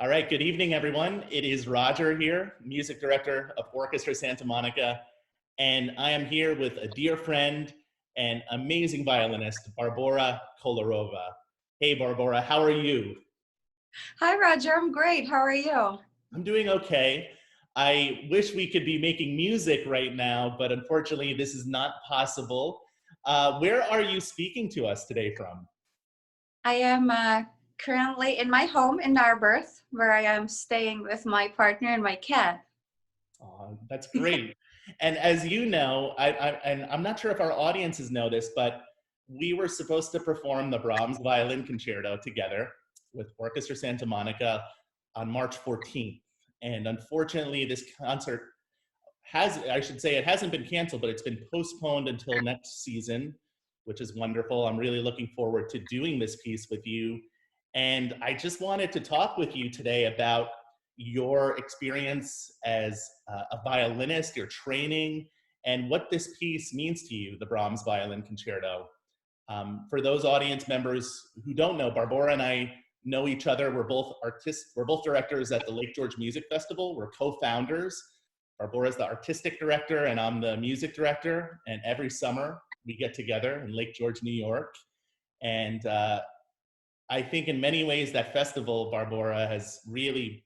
All right, good evening, everyone. It is Roger here, music director of Orchestra Santa Monica, and I am here with a dear friend and amazing violinist, Barbora Kolarova. Hey, Barbora, how are you? Hi, Roger. I'm great. How are you? I'm doing okay. I wish we could be making music right now, but unfortunately, this is not possible. Where are you speaking to us today from? I am currently in my home in Narberth, where I am staying with my partner and my cat. That's great. And as you know, and I'm not sure if our audiences know this, but we were supposed to perform the Brahms Violin Concerto together with Orchestra Santa Monica on March 14th. And unfortunately, this concert I should say, it hasn't been canceled, but it's been postponed until next season, which is wonderful. I'm really looking forward to doing this piece with you. And I just wanted to talk with you today about your experience as a violinist, your training, and what this piece means to you, the Brahms Violin Concerto. For those audience members who don't know, Barbora and I know each other. We're both artists. We're both directors at the Lake George Music Festival. We're co-founders. Barbora's the artistic director and I'm the music director. And every summer we get together in Lake George, New York. And I think in many ways that festival, Barbora, has really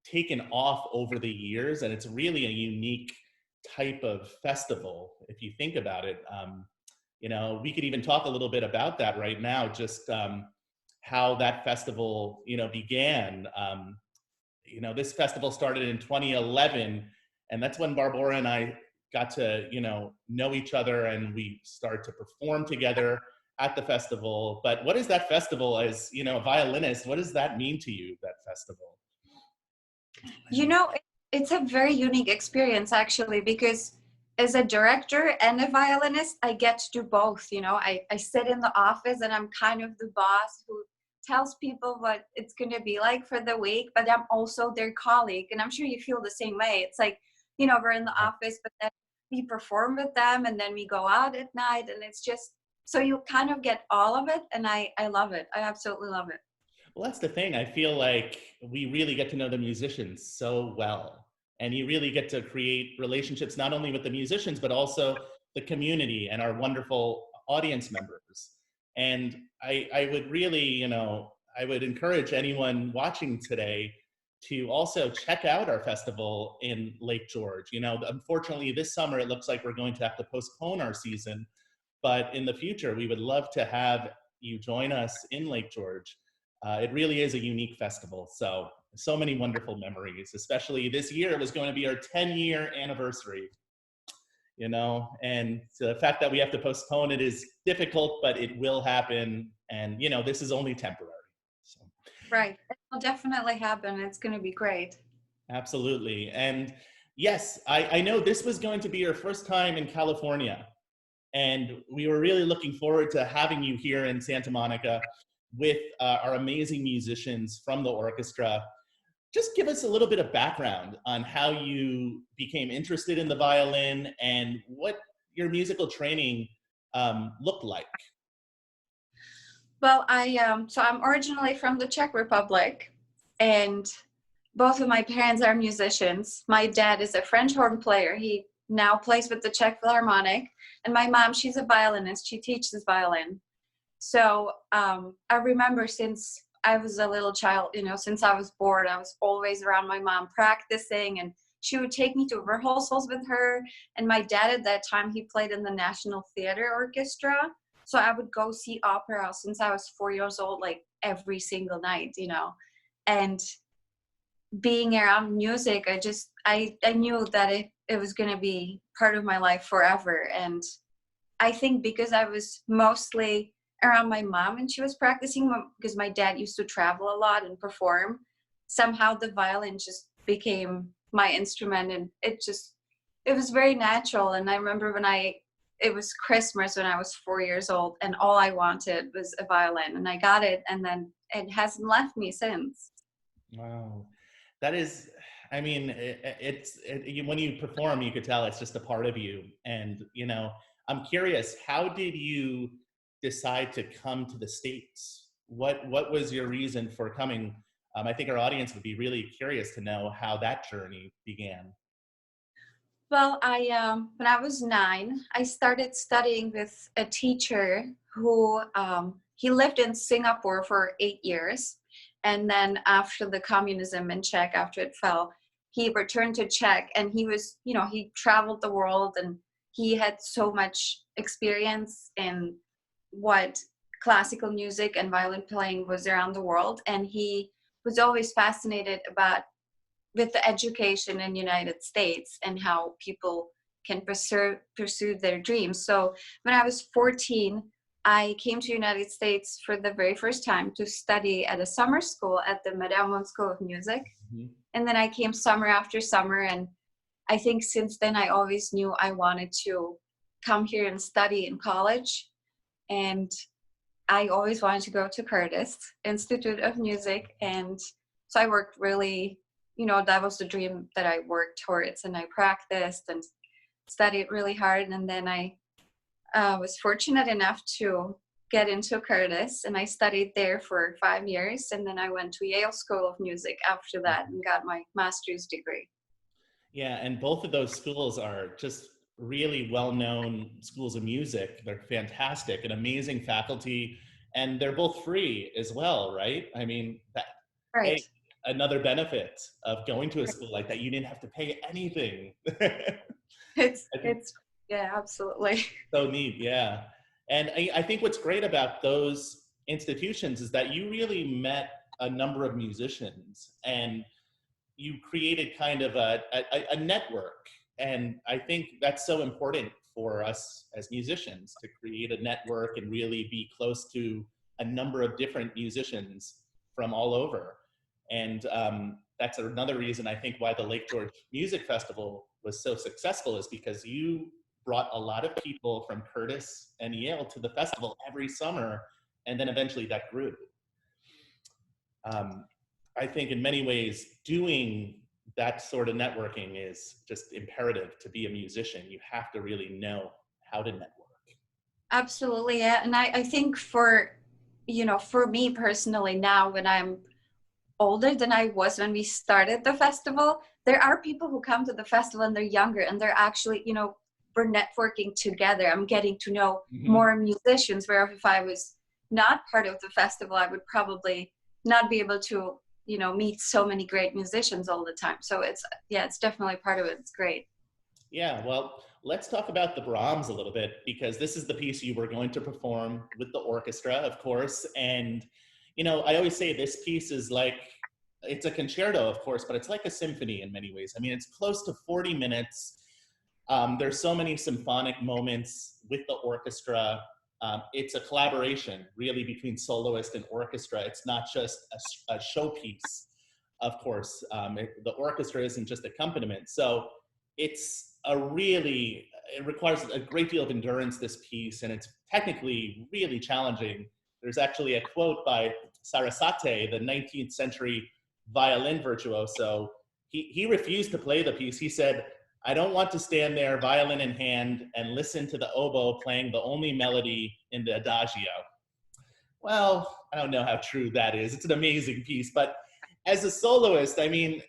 taken off over the years. And it's really a unique type of festival, if you think about it. We could even talk a little bit about that right now, just how that festival, began. This festival started in 2011, and that's when Barbora and I got to, know each other, and we started to perform together at the festival. But what is that festival as, a violinist? What does that mean to you, that festival? It's a very unique experience, actually, because as a director and a violinist, I get to do both. I sit in the office and I'm kind of the boss who tells people what it's going to be like for the week, but I'm also their colleague. And I'm sure you feel the same way. It's like, we're in the office, but then we perform with them and then we go out at night. And it's just, so you kind of get all of it. And I love it. I absolutely love it. Well, that's the thing. I feel like we really get to know the musicians so well. And you really get to create relationships, not only with the musicians, but also the community and our wonderful audience members. And I would really, I would encourage anyone watching today to also check out our festival in Lake George. Unfortunately, this summer, it looks like we're going to have to postpone our season. But in the future, we would love to have you join us in Lake George. It really is a unique festival. So many wonderful memories, especially this year. It was going to be our 10-year anniversary, and the fact that we have to postpone it is difficult, but it will happen. And, this is only temporary. So. Right. It will definitely happen. It's going to be great. Absolutely. And yes, I know this was going to be your first time in California. And we were really looking forward to having you here in Santa Monica with our amazing musicians from the orchestra. Just give us a little bit of background on how you became interested in the violin and what your musical training looked like. Well, I'm originally from the Czech Republic, and both of my parents are musicians. My dad is a French horn player. He now plays with the Czech Philharmonic. And my mom, she's a violinist. She teaches violin. So I remember since I was a little child, since I was born, I was always around my mom practicing, and she would take me to rehearsals with her. And my dad at that time, he played in the National Theater Orchestra. So I would go see opera since I was 4 years old, like every single night, and being around music, I knew that it was going to be part of my life forever. And I think because I was mostly around my mom and she was practicing, because my dad used to travel a lot and perform, somehow the violin just became my instrument, and it was very natural. And I remember it was Christmas when I was 4 years old, and all I wanted was a violin, and I got it, and then it hasn't left me since. Wow. That is, I mean, when you perform, you could tell it's just a part of you. And, I'm curious, how did you decide to come to the States? What was your reason for coming I think our audience would be really curious to know how that journey began. Well, when I was 9, I started studying with a teacher who he lived in Singapore for 8 years, and then after the communism in Czech, after it fell, he returned to Czech, and he was, he traveled the world, and he had so much experience in what classical music and violin playing was around the world, and he was always fascinated about with the education in United States and how people can pursue their dreams. So when I was 14, I came to United States for the very first time to study at a summer school at the Madame School of Music. Mhm. And then I came summer after summer, and I think since then I always knew I wanted to come here and study in college. And I always wanted to go to Curtis Institute of Music. And so I worked really, that was the dream that I worked towards, and I practiced and studied really hard. And then I was fortunate enough to get into Curtis, and I studied there for 5 years. And then I went to Yale School of Music after that and got my master's degree. Yeah, and both of those schools are just really well-known schools of music. They're fantastic and amazing faculty, and they're both free as well, right? I mean, Right. hey, another benefit of going to a school like that, you didn't have to pay anything. I think It's yeah, absolutely. so neat, yeah. And I think what's great about those institutions is that you really met a number of musicians, and you created kind of a network. And I think that's so important for us as musicians, to create a network and really be close to a number of different musicians from all over. And that's another reason I think why the Lake George Music Festival was so successful, is because you brought a lot of people from Curtis and Yale to the festival every summer, and then eventually that grew. Um, I think in many ways, doing that sort of networking is just imperative to be a musician. You have to really know how to network. Absolutely, yeah. And I think for me personally, now when I'm older than I was when we started the festival, there are people who come to the festival and they're younger, and they're actually, we're networking together. I'm getting to know Mhm. more musicians, where if I was not part of the festival, I would probably not be able to, meet so many great musicians all the time. So it's definitely part of it. It's great. Yeah, well, let's talk about the Brahms a little bit, because this is the piece you were going to perform with the orchestra, of course. And, I always say this piece is like, it's a concerto, of course, but it's like a symphony in many ways. I mean, it's close to 40 minutes. There's so many symphonic moments with the orchestra. It's a collaboration, really, between soloist and orchestra. It's not just a showpiece, of course. The orchestra isn't just accompaniment. So it requires a great deal of endurance, this piece, and it's technically really challenging. There's actually a quote by Sarasate, the 19th century violin virtuoso. He refused to play the piece. He said, "I don't want to stand there, violin in hand, and listen to the oboe playing the only melody in the adagio." Well, I don't know how true that is. It's an amazing piece, but as a soloist, I mean,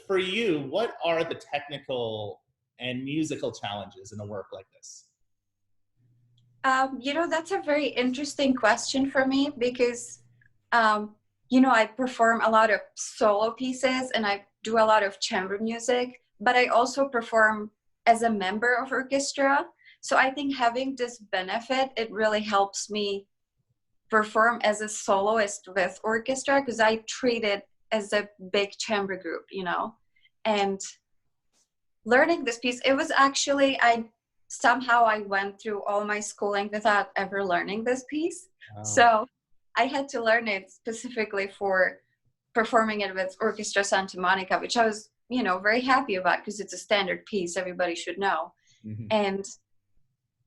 for you, what are the technical and musical challenges in a work like this? That's a very interesting question for me because, I perform a lot of solo pieces and I do a lot of chamber music, but I also perform as a member of orchestra. So I think having this benefit, it really helps me perform as a soloist with orchestra, because I treat it as a big chamber group, and learning this piece, it was actually, I went through all my schooling without ever learning this piece. Oh. So I had to learn it specifically for performing it with Orchestra Santa Monica, which I was, very happy about, because it's a standard piece everybody should know. Mhm. And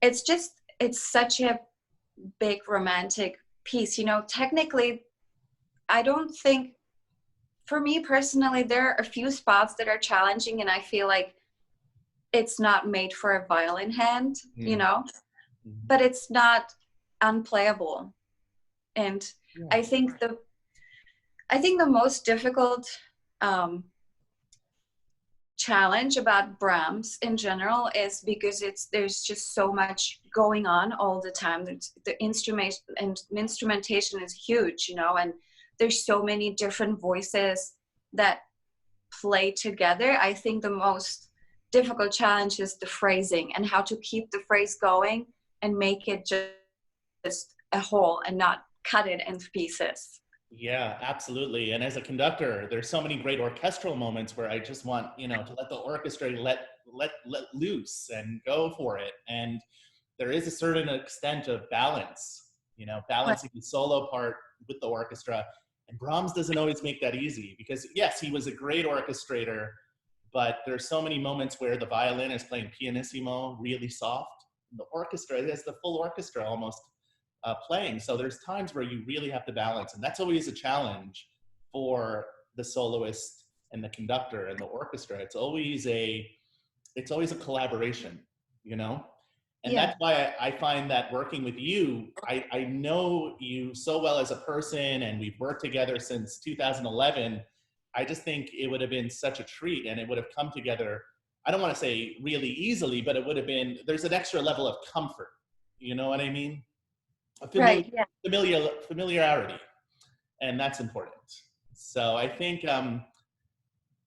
it's such a big romantic piece. Technically, I don't think, for me personally, there are a few spots that are challenging, and I feel like it's not made for a violin hand, Mhm. but it's not unplayable. And Yeah. I think I think the most difficult challenge about Brahms in general is because there's just so much going on all the time. The instrumentation is huge, you know, and there's so many different voices that play together. I think the most difficult challenge is the phrasing and how to keep the phrase going and make it just a whole and not cut it into pieces. Yeah, absolutely. And as a conductor, there's so many great orchestral moments where I just want, you know, to let the orchestra let loose and go for it. And there is a certain extent of balance, you know, balancing the solo part with the orchestra. And Brahms doesn't always make that easy because yes, he was a great orchestrator, but there's so many moments where the violin is playing pianissimo, really soft. The orchestra, it has the full orchestra almost playing. So there's times where you really have to balance, and that's always a challenge for the soloist and the conductor and the orchestra. It's always a collaboration, you know? And Yeah. that's why I find that working with you, I know you so well as a person, and we've worked together since 2011. I just think it would have been such a treat, and it would have come together, I don't want to say really easily, but it would have been, there's an extra level of comfort. You know what I mean? A Right. Yeah. familiarity, and that's important. So I think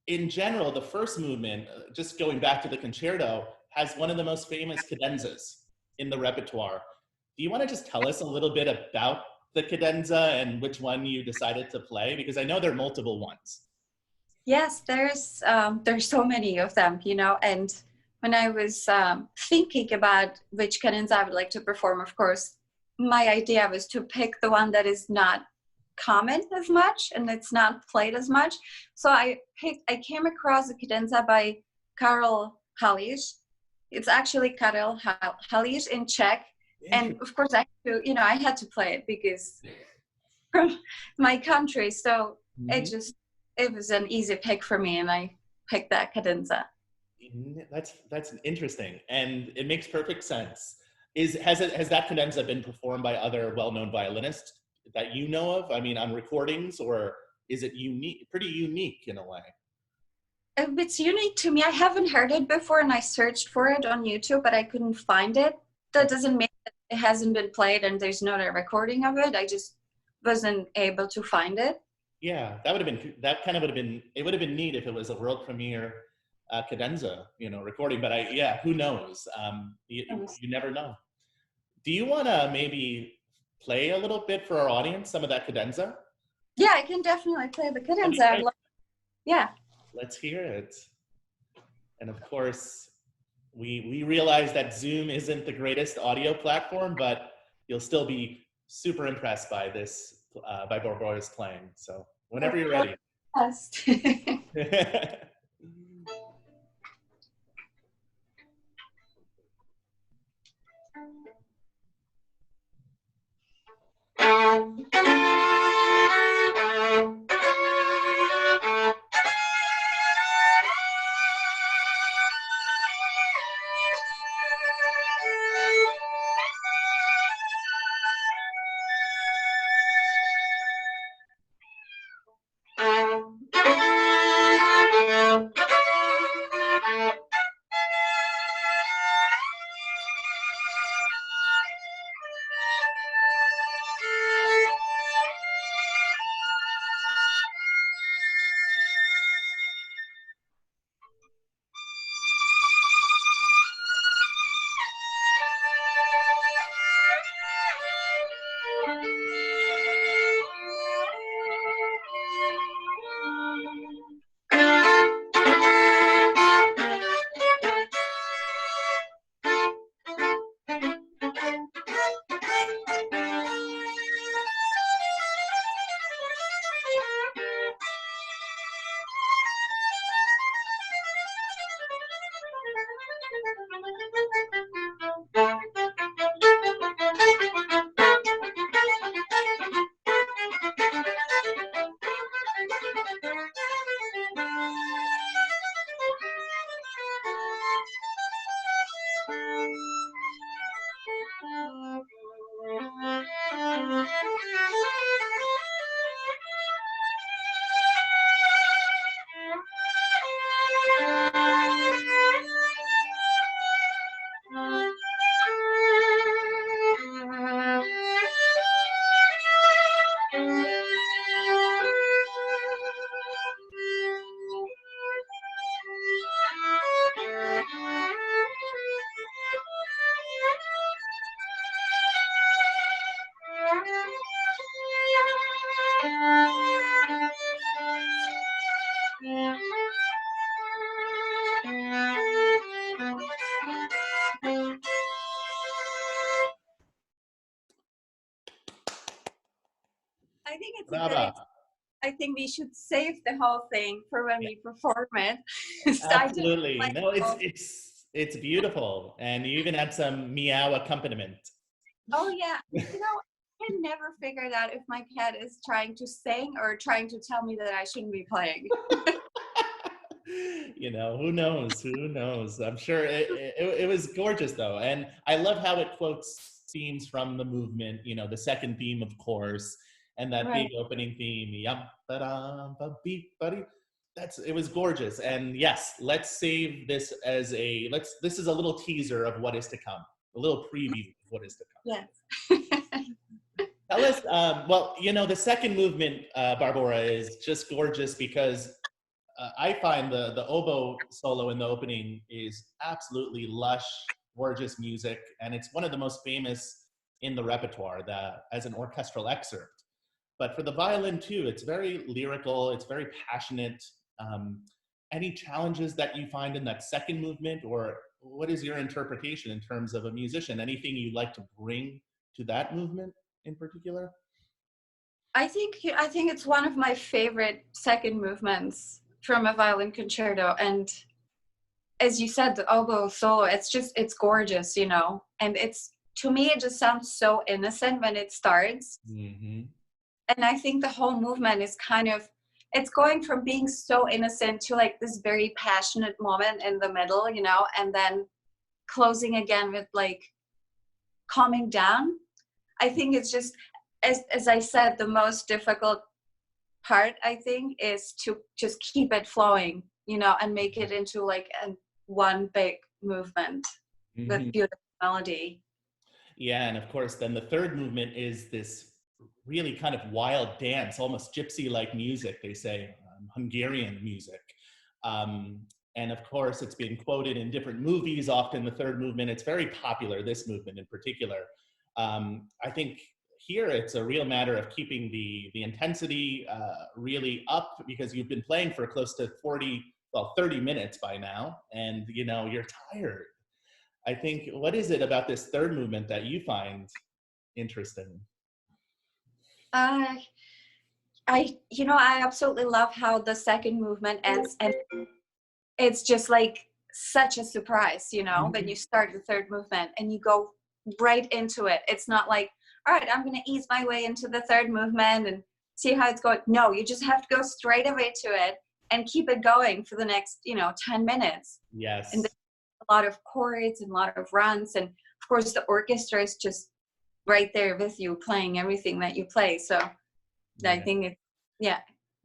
in general, the first movement, just going back to the concerto, has one of the most famous cadenzas in the repertoire. Do you want to just tell us a little bit about the cadenza and which one you decided to play? Because I know there are multiple ones. Yes, there's so many of them, you know. And when I was thinking about which cadenza I would like to perform, of course, my idea was to pick the one that is not common as much and it's not played as much. So I came across a cadenza by Karel Halíř. It's actually Karel Halíř in Czech. And of course, I had to play it because from my country. So Mm-hmm. it was an easy pick for me, and I picked that cadenza. That's interesting, and it makes perfect sense. Has that cadenza been performed by other well-known violinists that you know of? I mean, on recordings, or is it unique? Pretty unique in a way. It's unique to me. I haven't heard it before, and I searched for it on YouTube, but I couldn't find it. That doesn't mean that it hasn't been played and there's not a recording of it. I just wasn't able to find it. Yeah, it would have been neat if it was a world premiere cadenza, you know, recording. But who knows? You never know. Do you want to maybe play a little bit for our audience, some of that cadenza? Yeah, I can definitely play the That'd be cadenza. great. Yeah. Let's hear it. And of course, we realize that Zoom isn't the greatest audio platform, but you'll still be super impressed by this, by Barbora's playing. So whenever you're ready. I think it's a good. Brava. I think we should save the whole thing for when Yeah, we perform it. So I just absolutely. like, No, oh, it's beautiful, and you even had some meow accompaniment. oh yeah, I can never figure out if my cat is trying to sing or trying to tell me that I shouldn't be playing. Who knows? Who knows? I'm sure it was gorgeous though. And I love how it quotes themes from the movement, the second theme, of course, and that big Right. opening theme. Yum, ba-dum, ba-beep, buddy. It was gorgeous. And yes, let's save this as this is a little teaser of what is to come, a little preview of what is to come. Yes. Tell us, well, the second movement, Barbara, is just gorgeous because I find the oboe solo in the opening is absolutely lush, gorgeous music, and it's one of the most famous in the repertoire as an orchestral excerpt. But for the violin too, it's very lyrical, it's very passionate. Any challenges that you find in that second movement, or what is your interpretation in terms of a musician? Anything you'd like to bring to that movement in particular? I think it's one of my favorite second movements from a violin concerto. And as you said, the oboe solo, it's gorgeous, and to me, it just sounds so innocent when it starts. Mm-hmm. And I think the whole movement is it's going from being so innocent to like this very passionate moment in the middle, and then closing again with like calming down. I think it's just, as I said, the most difficult part, I think, is to just keep it flowing, and make it into like one big movement with Mm-hmm. beautiful melody. Yeah, and of course, then the third movement is this really kind of wild dance, almost gypsy-like music, they say, Hungarian music. Um, and of course, it's been quoted in different movies, often the third movement. It's very popular, this movement in particular. I think here it's a real matter of keeping the intensity really up, because you've been playing for close to 30 minutes by now, and you're tired. I think, what is it about this third movement that you find interesting? Uh, I absolutely love how the second movement ends, and it's just like such a surprise, when you start the third movement and you go right into it. It's not like, all right, I'm going to ease my way into the third movement and see how it's going. No, you just have to go straight away to it and keep it going for the next, 10 minutes. And Yes. there's a lot of chords and a lot of runs. And of course, the orchestra is just right there with you playing everything that you play. So I Yeah. think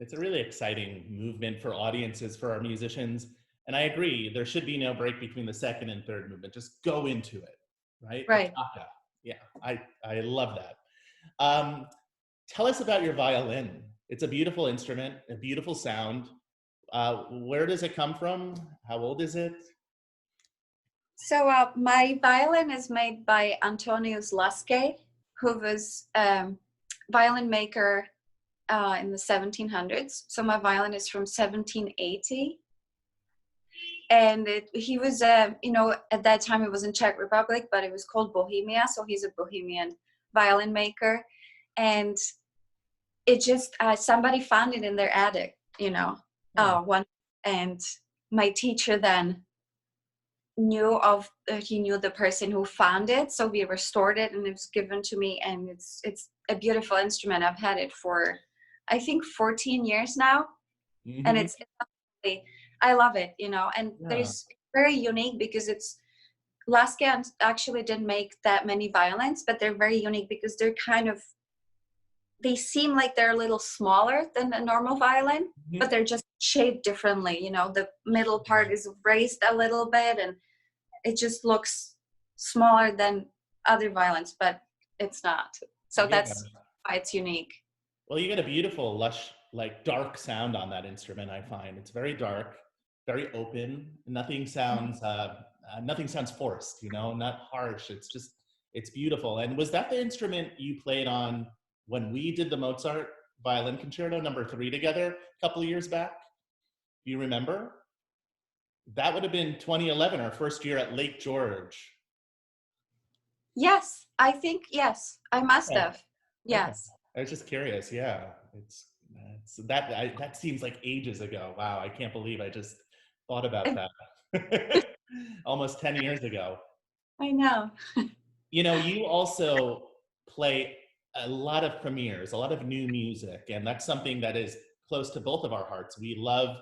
It's a really exciting movement for audiences, for our musicians. And I agree, there should be no break between the second and third movement. Just go into it, right? right. Attacca. Yeah, I love that. Um, Tell us about your violin. It's a beautiful instrument, a beautiful sound. Where does it come from? How old is it? So my violin is made by Antonius Laske, who was violin maker in the 1700s. So my violin is from 1780. And he was, at that time it was in Czech Republic, but it was called Bohemia. So he's a Bohemian violin maker. And it just, somebody found it in their attic, one. And my teacher then he knew the person who found it, so we restored it and it was given to me, and it's a beautiful instrument. I've had it for I think 14 years now. Mm-hmm. And it's I love it, and Yeah. there's very unique because it's Laske actually didn't make that many violins, but they're very unique because they seem like they're a little smaller than a normal violin, Mm-hmm. but they're just shaped differently. The middle part is raised a little bit and it just looks smaller than other violins, but it's not. So Yeah. that's why it's unique. Well, you get a beautiful, lush, like dark sound on that instrument. I find it's very dark, very open. Nothing sounds forced. You know, not harsh. It's just, it's beautiful. And was that the instrument you played on when we did the Mozart Violin Concerto #3 together a couple of years back? Do you remember? That would have been 2011, our first year at Lake George. Yes, I think yes, I must Okay. have. Okay. Yes. I was just curious. Yeah, that seems like ages ago. Wow, I can't believe I just thought about that. Almost 10 years ago. I know. You know, you also play a lot of premieres, a lot of new music, and that's something that is close to both of our hearts. We love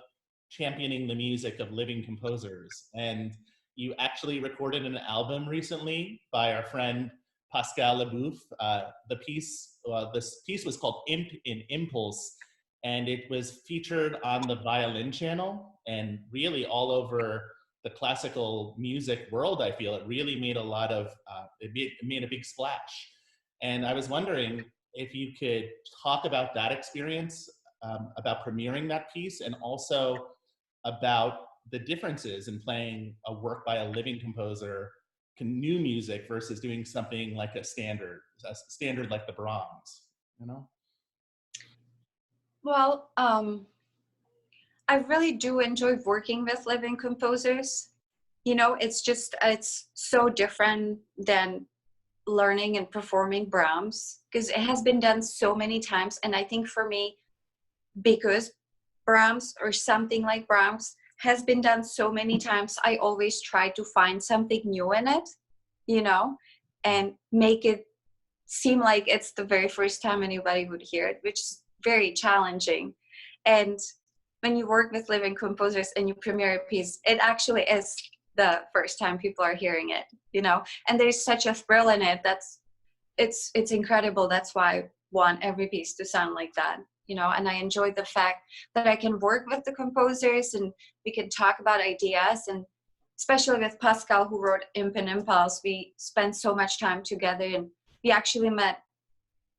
championing the music of living composers. And you actually recorded an album recently by our friend Pascal Leboeuf. This piece was called Imp in Impulse, and it was featured on the Violin Channel and really all over the classical music world. I feel it really made a lot of it made a big splash, and I was wondering if you could talk about that experience, about premiering that piece, and also about the differences in playing a work by a living composer, new music versus doing something like a standard like the Brahms, you know? Well, I really do enjoy working with living composers. You know, it's so different than learning and performing Brahms because it has been done so many times. And I think for me, because Brahms or something like Brahms has been done so many times, I always try to find something new in it, you know, and make it seem like it's the very first time anybody would hear it, which is very challenging. And when you work with living composers and you premiere a piece, it actually is the first time people are hearing it, you know, and there's such a thrill in it. It's incredible. That's why I want every piece to sound like that, you know, and I enjoy the fact that I can work with the composers and we can talk about ideas. And especially with Pascal, who wrote Imp and Impulse, we spent so much time together, and we actually met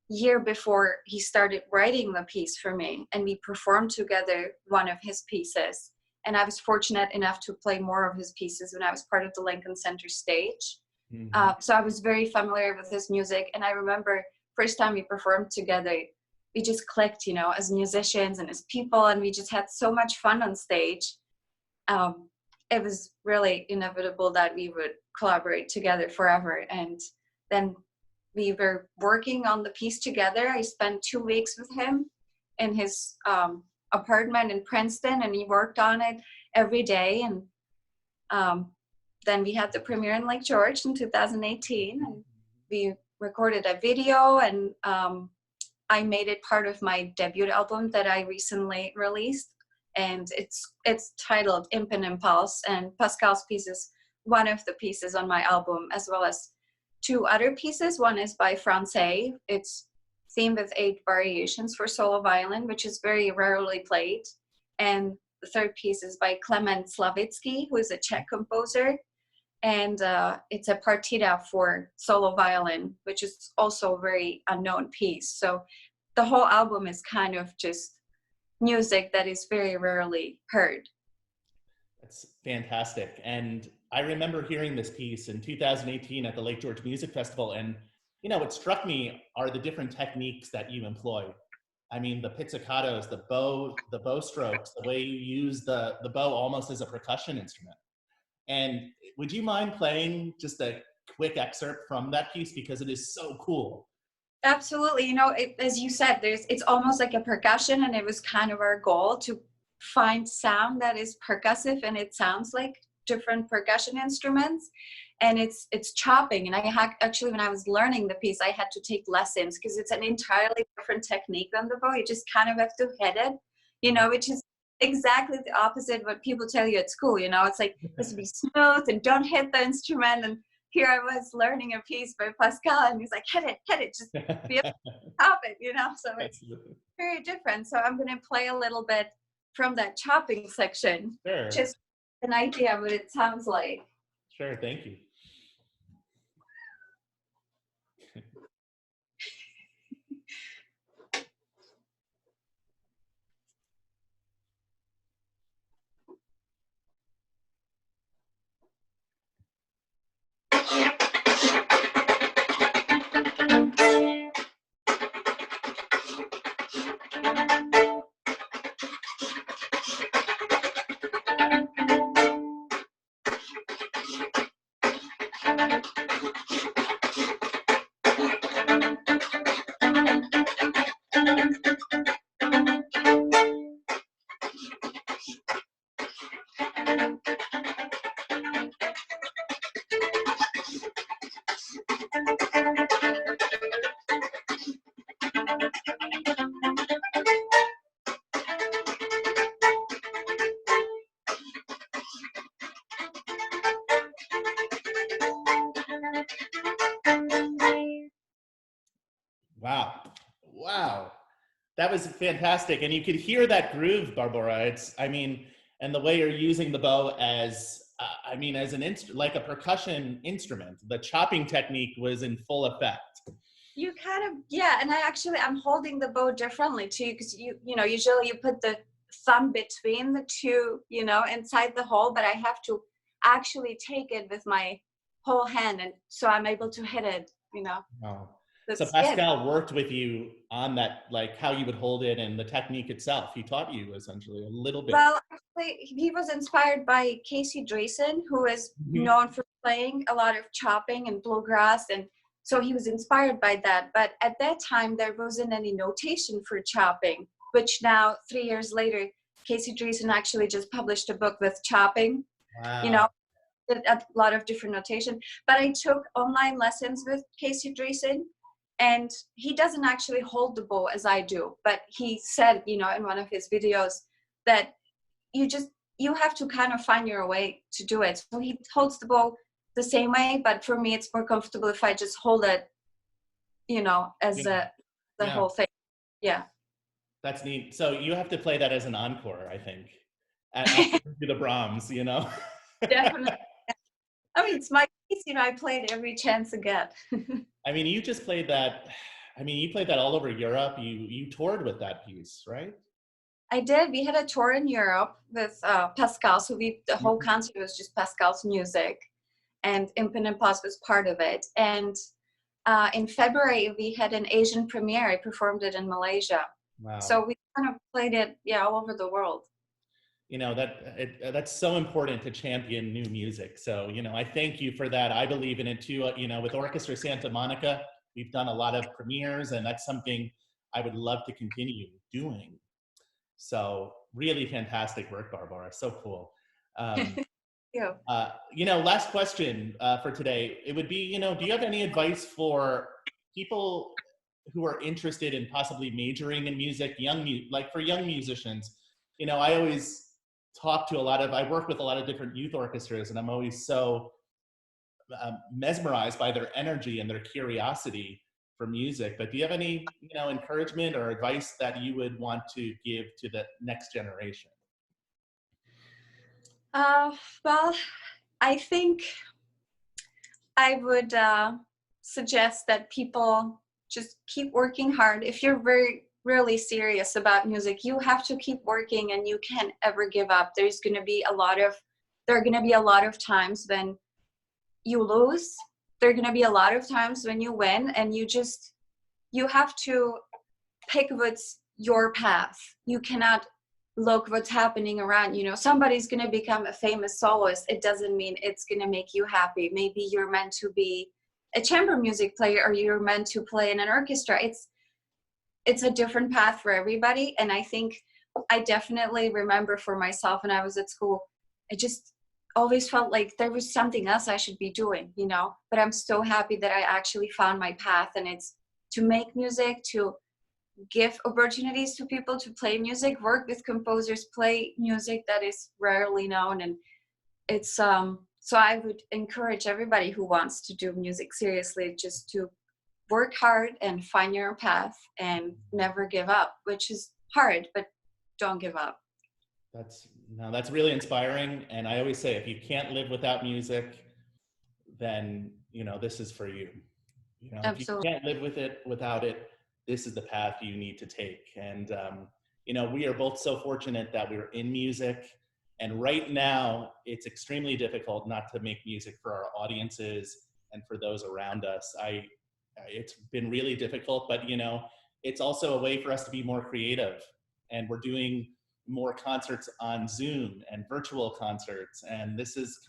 year before he started writing the piece for me, and we performed together one of his pieces. And I was fortunate enough to play more of his pieces when I was part of the Lincoln Center stage. Mm-hmm. So I was very familiar with his music, and I remember first time we performed together, we just clicked, you know, as musicians and as people, and we just had so much fun on stage. It was really inevitable that we would collaborate together forever. And then we were working on the piece together. I spent 2 weeks with him in his apartment in Princeton, and we worked on it every day. And then we had the premiere in Lake George in 2018, and we recorded a video, and I made it part of my debut album that I recently released, and it's titled Imp and Impulse, and Pascal's piece is one of the pieces on my album, as well as 2 other pieces. One is by Francais. It's themed with 8 variations for solo violin, which is very rarely played. And the third piece is by Klement Slavitsky, who is a Czech composer. And it's a partita for solo violin, which is also a very unknown piece. So the whole album is kind of just music that is very rarely heard. That's fantastic. And I remember hearing this piece in 2018 at the Lake George Music Festival. And, you know, what struck me are the different techniques that you employ. I mean, the pizzicatos, the bow strokes, the way you use the bow almost as a percussion instrument. And would you mind playing just a quick excerpt from that piece, because it is so cool? Absolutely. You know, as you said, it's almost like a percussion, and it was kind of our goal to find sound that is percussive and it sounds like different percussion instruments. And it's chopping. And I had actually, when I was learning the piece, I had to take lessons because it's an entirely different technique on the bow. You just kind of have to hit it, you know, which is exactly the opposite what people tell you at school. You know, it's like this to be smooth and don't hit the instrument. And here I was learning a piece by Pascal, and he's like, hit it, just be able to chop it, you know. So it's very different. So I'm going to play a little bit from that chopping section, Sure. just an idea of what it sounds like. Sure, thank you. That was fantastic. And you could hear that groove, Barbora. I mean, and the way you're using the bow as, I mean, as an like a percussion instrument, the chopping technique was in full effect. You kind of, yeah, and I'm holding the bow differently too, because usually you put the thumb between the two, inside the hole, but I have to actually take it with my whole hand, and so I'm able to hit it, Wow. So That's it. Pascal worked with you on that, like how you would hold it and the technique itself. He taught you essentially a little bit. Well, actually, he was inspired by Casey Drayson, who is Mhm. known for playing a lot of chopping and bluegrass, and so he was inspired by that. But at that time, there wasn't any notation for chopping, which now, 3 years later, Casey Drayson actually just published a book with chopping, you Wow. know, a lot of different notation. But I took online lessons with Casey Drayson, and he doesn't actually hold the bow as I do, but he said, in one of his videos that you have to kind of find your way to do it. So he holds the bow the same way, but for me it's more comfortable if I just hold it, as Yeah. the Yeah. whole thing. Yeah. That's neat. So you have to play that as an encore, I think, after you do the Brahms, Definitely. I mean, it's my piece, I play it every chance I get. I mean, you just played that. I mean, you played that all over Europe. You toured with that piece, right? I did. We had a tour in Europe with Pascal, so the whole Mhm. concert was just Pascal's music, and Infinite Pause was part of it. And in February, we had an Asian premiere. I performed it in Malaysia. Wow. So we kind of played it, yeah, all over the world. That's so important to champion new music. So I thank you for that. I believe in it too. With Orchestra Santa Monica, we've done a lot of premieres, and that's something I would love to continue doing. So really fantastic work, Barbara. So cool. Um, Yeah. Last question for today. It would be, do you have any advice for people who are interested in possibly majoring in music, like for young musicians? I always I work with a lot of different youth orchestras, and I'm always so mesmerized by their energy and their curiosity for music. But do you have any, encouragement or advice that you would want to give to the next generation? Well, I think I would suggest that people just keep working hard. If you're really serious about music, you have to keep working, and you can't ever give up. There are going to be a lot of times when you lose. There are going to be a lot of times when you win, and you have to pick what's your path. You cannot look what's happening around. Somebody's going to become a famous soloist. It doesn't mean it's going to make you happy. Maybe you're meant to be a chamber music player, or you're meant to play in an orchestra. It's a different path for everybody. And I think I definitely remember for myself when I was at school, I just always felt like there was something else I should be doing, but I'm so happy that I actually found my path, and it's to make music, to give opportunities to people to play music, work with composers, play music that is rarely known. And it's so I would encourage everybody who wants to do music seriously just to work hard and find your path and never give up, which is hard, but don't give up. That's really inspiring. And I always say, if you can't live without music, then this is for you. If you Absolutely. can't live without it, this is the path you need to take. And we are both so fortunate that we're in music, and right now it's extremely difficult not to make music for our audiences and for those around us. It's been really difficult, but it's also a way for us to be more creative, and we're doing more concerts on Zoom and virtual concerts, and this is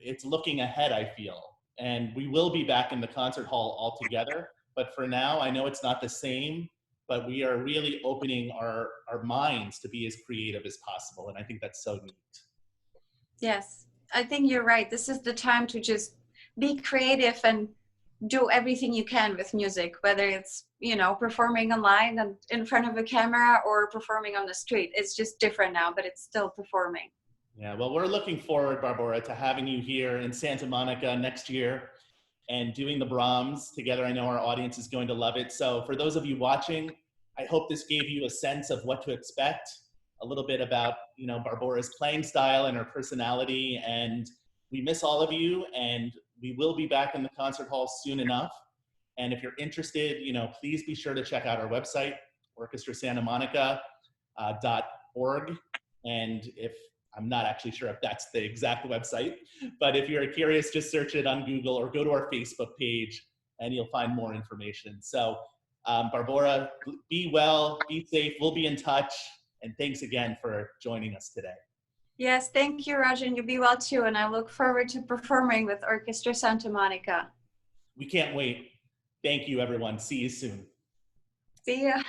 it's looking ahead, I feel. And we will be back in the concert hall altogether. But for now, I know it's not the same, but we are really opening our minds to be as creative as possible. And I think that's so neat. Yes, I think you're right. This is the time to just be creative and do everything you can with music, whether it's, performing online and in front of a camera, or performing on the street. It's just different now, but it's still performing. Yeah, well, we're looking forward, Barbora, to having you here in Santa Monica next year and doing the Brahms together. I know our audience is going to love it. So for those of you watching, I hope this gave you a sense of what to expect, a little bit about, Barbora's playing style and her personality. And we miss all of you, and we will be back in the concert hall soon enough. And if you're interested, please be sure to check out our website, orchestrasantamonica.org. And if I'm not actually sure if that's the exact website, but if you're curious, just search it on Google or go to our Facebook page and you'll find more information. So Barbora, be well, be safe, we'll be in touch. And thanks again for joining us today. Yes, thank you, Rajan. You be well too. And I look forward to performing with Orchestra Santa Monica. We can't wait. Thank you, everyone. See you soon. See ya.